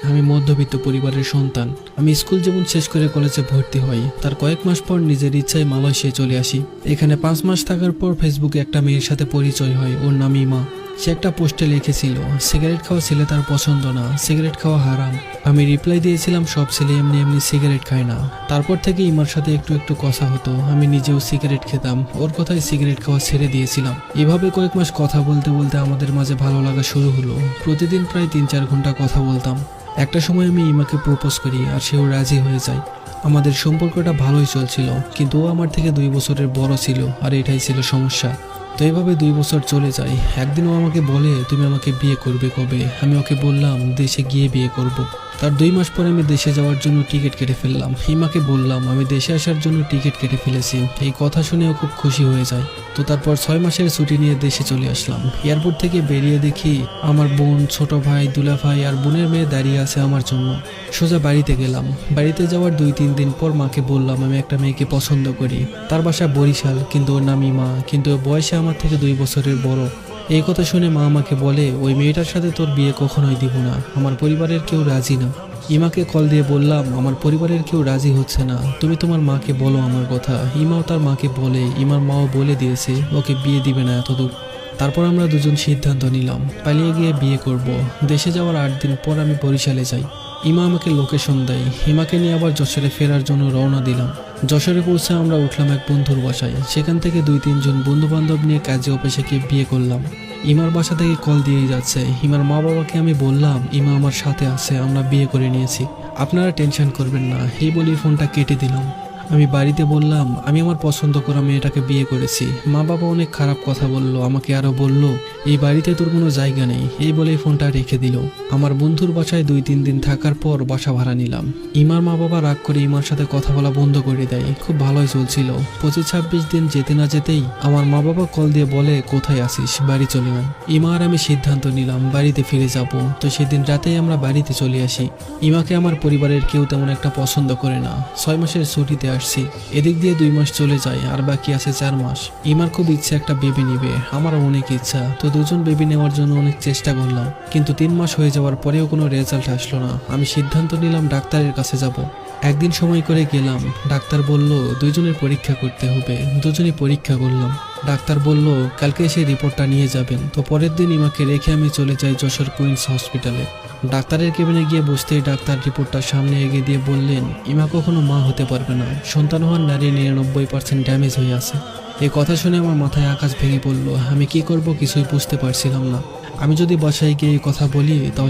আমি মধ্যবিত্ত পরিবারের সন্তান। আমি স্কুল জীবন শেষ করে কলেজে ভর্তি হই। তার কয়েক মাস পর নিজের ইচ্ছায় মালয়েশিয়ায় চলে আসি। এখানে 5 মাস থাকার পর ফেসবুকে একটা মেয়ের সাথে পরিচয় হয়। ওর নাম ইমা। সে একটা পোস্টে লিখেছিল, সিগারেট খাওয়া ছেলে তার পছন্দ না, সিগারেট খাওয়া হারাম। আমি রিপ্লাই দিয়েছিলাম, সব ছেলে এমনি এমনি সিগারেট খায় না। তারপর থেকে ইমার সাথে একটু একটু কথা হতো। আমি নিজেও সিগারেট খেতাম। ওর কথায় সিগারেট খাওয়া ছেড়ে দিয়েছিলাম। এভাবে কয়েক মাস কথা বলতে বলতে আমাদের মাঝে ভালো লাগা শুরু হলো। প্রতিদিন প্রায় 3-4 ঘন্টা কথা বলতাম। একটা সময় আমি ইমাকে প্রপোজ করি আর সেও রাজি হয়ে যায়। আমাদের সম্পর্কটা ভালোই চলছিল, কিন্তু ও আমার থেকে 2 বছরের বড় ছিল আর এটাই ছিল সমস্যা। তো এইভাবে 2 বছর চলে যায়। একদিন ও আমাকে বলে, তুমি আমাকে বিয়ে করবে কবে? আমি ওকে বললাম, দেশে গিয়ে বিয়ে করব। তার 2 মাস পরে আমি দেশে যাওয়ার জন্য টিকিট কেটে ফেললাম। হিমাকে বললাম আমি দেশে আসার জন্য টিকিট কেটে ফেলেছি। এই কথা শুনে ও খুব খুশি হয়ে যায়। তো তারপর 6 মাসের ছুটি নিয়ে দেশে চলে আসলাম। এয়ারপোর্ট থেকে বেরিয়ে দেখি আমার বোন, ছোট ভাই, দুলা ভাই আর বোনের মেয়ে দাঁড়িয়ে আছে আমার জন্য। সোজা বাড়িতে গেলাম। বাড়িতে যাওয়ার 2-3 দিন পর মাকে বললাম আমি একটা মেয়েকে পছন্দ করি। তার বাসা বরিশাল, কিন্তু ওর নাম ইমা, কিন্তু ও বয়সে আমার থেকে 2 বছরের বড়। এই কথা শুনে মা আমাকে বলে, ওই মেয়েটার সাথে তোর বিয়ে কখনোই দিব না, আমার পরিবারের কেউ রাজি না। ইমাকে কল দিয়ে বললাম, আমার পরিবারের কেউ রাজি হচ্ছে না, তুমি তোমার মাকে বলো আমার কথা। ইমাও তার মাকে বলে, ইমার মাও বলে দিয়েছে ওকে বিয়ে দিবে না এতদূর। তারপর আমরা দুজন সিদ্ধান্ত নিলাম পালিয়ে গিয়ে বিয়ে করব। দেশে যাওয়ার 8 দিন পর আমি বরিশালে যাই। ইমা আমাকে লোকেশন দেয়। ইমাকে নিয়ে আবার যশোরে ফেরার জন্য রওনা দিলাম। যশোরে পৌঁছে আমরা উঠলাম এক বন্ধুর বাসায়। সেখান থেকে 2-3 জন বন্ধু বান্ধব নিয়ে কাজে অফিসে গিয়ে বিয়ে করলাম। ইমার বাসা থেকে কল দিয়েই যাচ্ছে। ইমার মা বাবাকে আমি বললাম ইমা আমার সাথে আছে, আমরা বিয়ে করে নিয়েছি, আপনারা টেনশন করবেন না। এই বলি ফোনটা কেটে দিলাম। আমি বাড়িতে বললাম আমি আমার পছন্দ করা মেয়েটাকে বিয়ে করেছি। মা বাবা অনেক খারাপ কথা বলল, আমাকে আরো বলল এই বাড়িতে তোর কোনো জায়গা নেই। এই বলেই ফোনটা রেখে দিল। আমার বন্ধুর বাসায় 2-3 দিন থাকার পর বাসা ভাড়া নিলাম। ইমার মা বাবা রাগ করে ইমার সাথে কথা বলা বন্ধ করে দেয়। খুব ভালোই চলছিল। 25-26 দিন যেতে না যেতেই আমার মা বাবা কল দিয়ে বলে, কোথায় আসিস, বাড়ি চলে আয়। ইমা আর আমি সিদ্ধান্ত নিলাম বাড়িতে ফিরে যাব। তো সেদিন রাতেই আমরা বাড়িতে চলে আসি। ইমাকে আমার পরিবারের কেউ তেমন একটা পছন্দ করে না। 6 মাসের ছুটিতে আসছি। এদিক দিয়ে 2 মাস চলে যায় আর বাকি আছে 4 মাস। ইমার খুব ইচ্ছে একটা বেবি নিবে, আমারও অনেক ইচ্ছা। তো দুজন বেবি নেওয়ার জন্য অনেক চেষ্টা করলাম, কিন্তু 3 মাস হয়ে যাওয়ার পরেও কোনো রেজাল্ট আসলো না। আমি সিদ্ধান্ত নিলাম ডাক্তারের কাছে যাব। একদিন সময় করে গেলাম। ডাক্তার বলল 2জনের পরীক্ষা করতে হবে। 2জনই পরীক্ষা করলাম। ডাক্তার বলল কালকে এসে রিপোর্টটা নিয়ে যাবেন। তো পরের দিন ইমাকে রেখে আমি চলে যাই যশোর কুইন্স হসপিটালে। ডাক্তারের কেবিনে গিয়ে বসতেই ডাক্তার রিপোর্টটা সামনে এগিয়ে দিয়ে বললেন, ইমা কখনো মা হতে পারবে না, সন্তান হওয়ার নারী 99% ড্যামেজ হয়ে আছে। এই কথা শুনে আমার মাথায় আকাশ ভেঙে পড়লো। আমি কি করব কিছুই বুঝতে পারছিলাম না। আমি যদি বাসায় গিয়ে এই কথা বলি তাহলে